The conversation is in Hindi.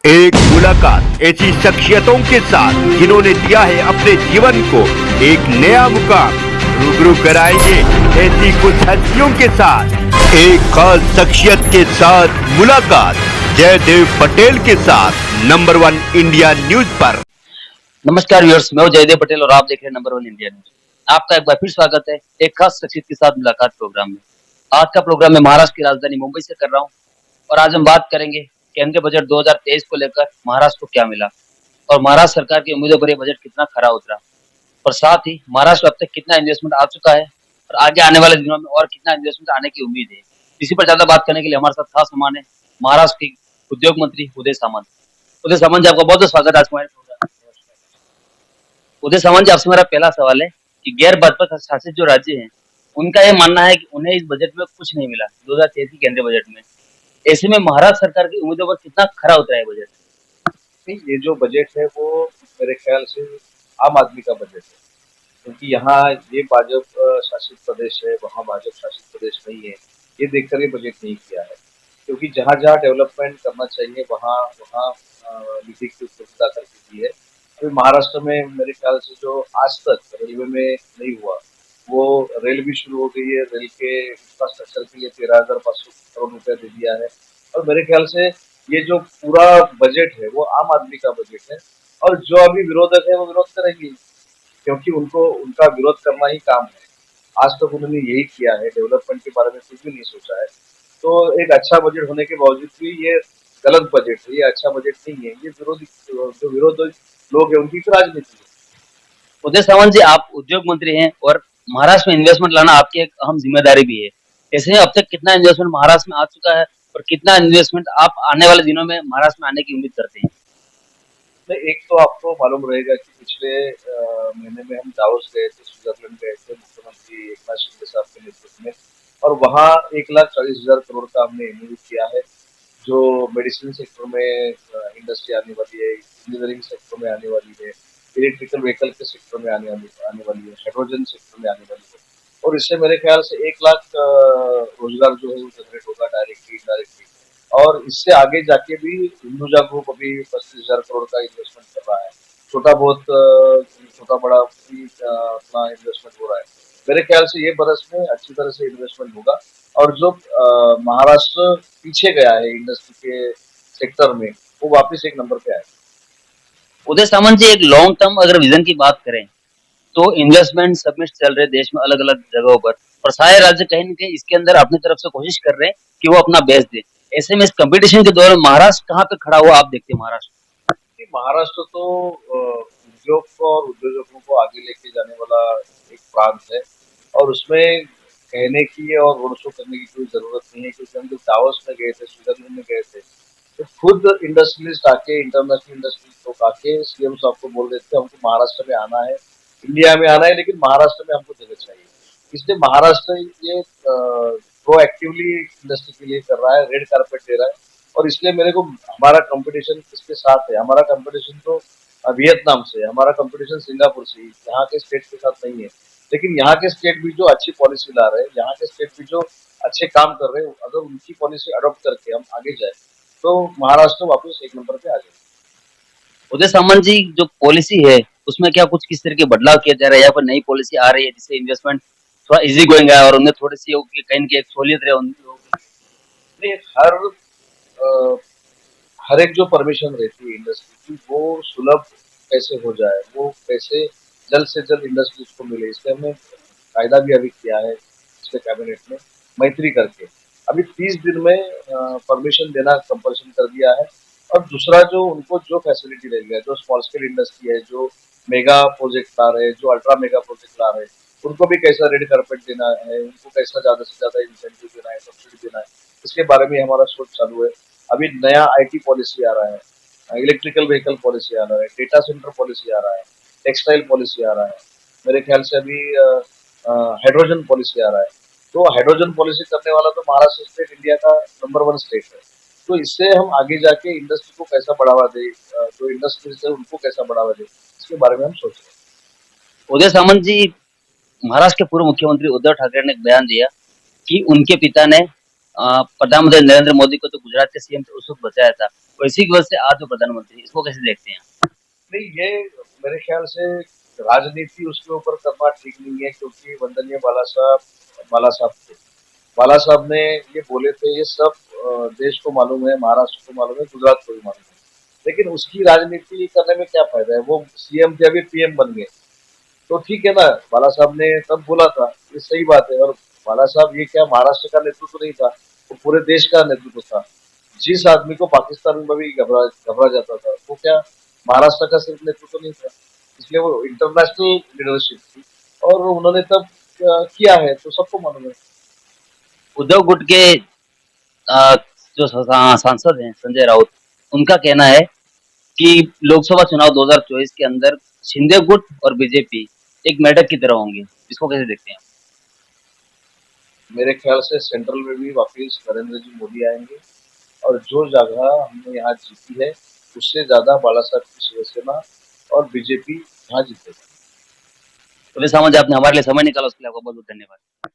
एक मुलाकात ऐसी शख्सियतों के साथ जिन्होंने दिया है अपने जीवन को एक नया मुकाम। रूबरू कराएंगे ऐसी कुछ हस्तियों के साथ एक खास शख्सियत के साथ मुलाकात जयदेव पटेल के साथ नंबर 1 इंडिया न्यूज पर। नमस्कार व्यूअर्स, मैं हूं जयदेव पटेल और आप देख रहे हैं नंबर 1 इंडिया न्यूज। आपका एक बार फिर स्वागत है एक खास शख्सियत के साथ मुलाकात प्रोग्राम में। आज का प्रोग्राम मैं महाराष्ट्र की राजधानी मुंबई से कर रहा हूं और आज हम बात करेंगे केंद्रीय बजट 2023 को लेकर महाराष्ट्र को क्या मिला और महाराष्ट्र सरकार की उम्मीदों पर यह बजट कितना खरा उतरा और साथ ही महाराष्ट्र अब तक कितना इन्वेस्टमेंट आ चुका है और आगे आने वाले दिनों में और कितना इन्वेस्टमेंट आने की उम्मीद है। इसी पर ज्यादा बात करने के लिए हमारे साथ खास मेहमान है महाराष्ट्र के उद्योग मंत्री उदय सामंत। उदय सामंत जी, आपका बहुत बहुत स्वागत है आज हमारे प्रोग्राम। उदय सामंत जी, आपसे मेरा पहला सवाल है कि गैर भाजपा शासित जो राज्य हैं उनका यह मानना है कि उन्हें इस बजट में कुछ नहीं मिला 2023 की केंद्रीय बजट में। ऐसे में महाराष्ट्र सरकार की उम्मीदों पर कितना खरा उतरा है बजट? नहीं, ये जो बजट है वो मेरे ख्याल से आम आदमी का बजट है, क्योंकि यहाँ ये भाजपा शासित प्रदेश है, वहाँ भाजपा शासित प्रदेश नहीं है। ये देखकर ये बजट नहीं किया है, क्योंकि जहाँ जहाँ डेवलपमेंट करना चाहिए वहाँ वहाँ निधि की उपलब्धता करके दी है। अभी महाराष्ट्र में मेरे ख्याल से जो आज तक रेलवे में नहीं हुआ, वो रेल भी शुरू हो गई है। रेल के इंफ्रास्ट्रक्चर के लिए 13,500 करोड़ रुपया दे दिया है। और मेरे ख्याल से ये जो पूरा बजट है वो आम आदमी का बजट है, और जो अभी विरोधक है वो विरोध करेंगे, क्योंकि उनको उनका विरोध करना ही काम है। आज तक उन्होंने यही किया है, डेवलपमेंट के बारे में कुछ भी नहीं सोचा है। तो एक अच्छा बजट होने के बावजूद भी ये गलत बजट है, ये अच्छा बजट नहीं है। ये विरोधी जो विरोधी लोग हैं उनकी राजनीति है। उदय सामंत जी, आप उद्योग मंत्री हैं और महाराष्ट्र में इन्वेस्टमेंट लाना आपकी एक अहम जिम्मेदारी भी है। ऐसे में अब तक कितना इन्वेस्टमेंट महाराष्ट्र में आ चुका है और कितना इन्वेस्टमेंट आप आने वाले दिनों में महाराष्ट्र में आने की उम्मीद करते हैं? एक तो आपको मालूम रहेगा कि पिछले महीने में हम दावोस गए थे, स्विट्जरलैंड गए थे मुख्यमंत्री एकनाथ शिंदे साहब के नेतृत्व में, और वहाँ 1,40,000 करोड़ का हमने एमओयू किया है, जो मेडिसिन सेक्टर में इंडस्ट्री आने वाली है, इंजीनियरिंग सेक्टर में आने वाली है, इलेक्ट्रिकल व्हीकल के सेक्टर में आने वाली है, हाइड्रोजन सेक्टर में आने वाली है। और इससे मेरे ख्याल से 1,00,000 रोजगार जो है वो जनरेट होगा, डायरेक्टली इनडायरेक्टली। और इससे आगे जाके भी हिंदुजा ग्रुप अभी 25,000 करोड़ का इन्वेस्टमेंट कर रहा है। छोटा बड़ा भी अपना इन्वेस्टमेंट हो रहा है। मेरे ख्याल से ये बरस में अच्छी तरह से इन्वेस्टमेंट होगा, और जो महाराष्ट्र पीछे गया है इंडस्ट्री के सेक्टर में, वो वापस एक नंबर पे आएगा। उदय सामंत जी, एक लॉन्ग टर्म अगर विजन की बात करें तो इन्वेस्टमेंट समिट चल रहे देश में अलग अलग जगहों पर और सारे राज्य कहीं न कहीं इसके अंदर अपनी तरफ से कोशिश कर रहे हैं कि वो अपना बेस्ट दे। ऐसे में इस कंपटीशन के दौरान महाराष्ट्र कहाँ पे खड़ा हुआ आप देखते हैं महाराष्ट्र? महाराष्ट्र तो उद्योग को और उद्योजकों को आगे लेके जाने वाला एक प्रांत है, और उसमें कहने की और रोड शो करने की कोई जरूरत नहीं है, क्योंकि हम जब दावोस में गए थे, स्विट्जरलैंड में गए थे, तो खुद इंडस्ट्रियलिस्ट आके, इंटरनेशनल इंडस्ट्रियलिस्ट लोग आके सीएम साहब को बोल रहे थे हमको महाराष्ट्र में आना है, इंडिया में आना है, लेकिन महाराष्ट्र में हमको जगह चाहिए। इसलिए महाराष्ट्र ये प्रोएक्टिवली इंडस्ट्री के लिए कर रहा है, रेड कारपेट दे रहा है। और इसलिए मेरे को हमारा कंपटीशन किसके साथ है? हमारा कंपटीशन तो वियतनाम से, हमारा कंपटीशन सिंगापुर से, यहाँ के स्टेट के साथ नहीं है। लेकिन यहाँ के स्टेट भी जो अच्छी पॉलिसी ला रहे हैं, यहाँ के स्टेट भी जो अच्छे काम कर रहे हैं, अगर उनकी पॉलिसी अडॉप्ट करके हम आगे जाए तो महाराष्ट्र वापस एक नंबर पे आ जाए। उदय सामंत जी, जो पॉलिसी है उसमें क्या कुछ किस तरह के बदलाव किया जा रहा है या फिर नई पॉलिसी आ रही है जिससे इन्वेस्टमेंट थोड़ा इजी गोइंग है और उनमें थोड़ी सी कहीं न कहीं एक सहूलियत रहे उन लोगों की? नहीं, हर एक जो परमिशन रहती है इंडस्ट्री की, वो सुलभ कैसे हो जाए, वो कैसे जल्द से जल्द इंडस्ट्रीज को मिले, इसलिए हमने कायदा भी अभी किया है पिछले कैबिनेट में, मैत्री करके अभी 30 दिन में परमिशन देना कंपल्सन कर दिया है। और दूसरा, जो उनको जो फैसिलिटी रहेगी, जो स्मॉल स्केल इंडस्ट्री है, जो मेगा प्रोजेक्ट ला रहे हैं, जो अल्ट्रा मेगा प्रोजेक्ट ला रहे हैं, उनको भी कैसा रेड कार्पेट देना है, उनको कैसा ज्यादा से ज्यादा इंसेंटिव देना है, सब्सिडी देना है, इसके बारे में हमारा सोच चालू है। अभी नया आईटी पॉलिसी आ रहा है, इलेक्ट्रिकल व्हीकल पॉलिसी आ रहा है, डेटा सेंटर पॉलिसी आ रहा है, टेक्सटाइल पॉलिसी आ रहा है, मेरे ख्याल से अभी हाइड्रोजन पॉलिसी आ रहा है। तो हाइड्रोजन पॉलिसी करने वाला तो महाराष्ट्र स्टेट इंडिया का नंबर 1 स्टेट है। तो इससे हम आगे जाके इंडस्ट्री को कैसा बढ़ावा दे, जो इंडस्ट्रीज है उनको कैसा बढ़ावा दे, इसके बारे में हम सोच रहे हैं। उदय सामंत जी, महाराष्ट्र के पूर्व मुख्यमंत्री उद्धव ठाकरे ने एक बयान दिया कि उनके पिता ने प्रधानमंत्री नरेंद्र मोदी को तो गुजरात के सीएम उस वक्त बताया था तो इसी की वजह से आज जो प्रधानमंत्री, इसको कैसे देखते हैं? नहीं, ये मेरे ख्याल से राजनीति उसके ऊपर करना ठीक नहीं है, क्योंकि वंदनीय बाला साहब थे। बाला साहब ने ये बोले थे, ये सब देश को मालूम है, महाराष्ट्र को मालूम है, गुजरात को भी मालूम है। लेकिन उसकी राजनीति करने में क्या फायदा है? वो सीएम थे, अभी पीएम बन गए। तो ठीक है ना, बाला साहब ने तब बोला था, ये सही बात है। और बाला साहब ये क्या महाराष्ट्र का नेतृत्व नहीं था, वो पूरे देश का नेतृत्व था। जिस आदमी को पाकिस्तान में भी घबरा घबरा जाता था, वो क्या महाराष्ट्र का सिर्फ नेतृत्व नहीं था। इसलिए वो इंटरनेशनल लीडरशिप थी, और उन्होंने तब किया है, तो सबको मालूम है। उद्धव गुट के जो सांसद हैं संजय राउत, उनका कहना है कि लोकसभा चुनाव 2024 के अंदर शिंदे गुट और बीजेपी एक मेढक की तरह होंगे। इसको कैसे देखते हैं? मेरे ख्याल से सेंट्रल में भी वापिस नरेंद्र जी मोदी आएंगे, और जो जगह हमने यहाँ जीती है, उससे ज्यादा बाला साहब की शिवसेना और बीजेपी यहाँ जीतेगा। तो वैसे समझ आपने हमारे लिए समय निकाला, उसके लिए आपका बहुत बहुत धन्यवाद।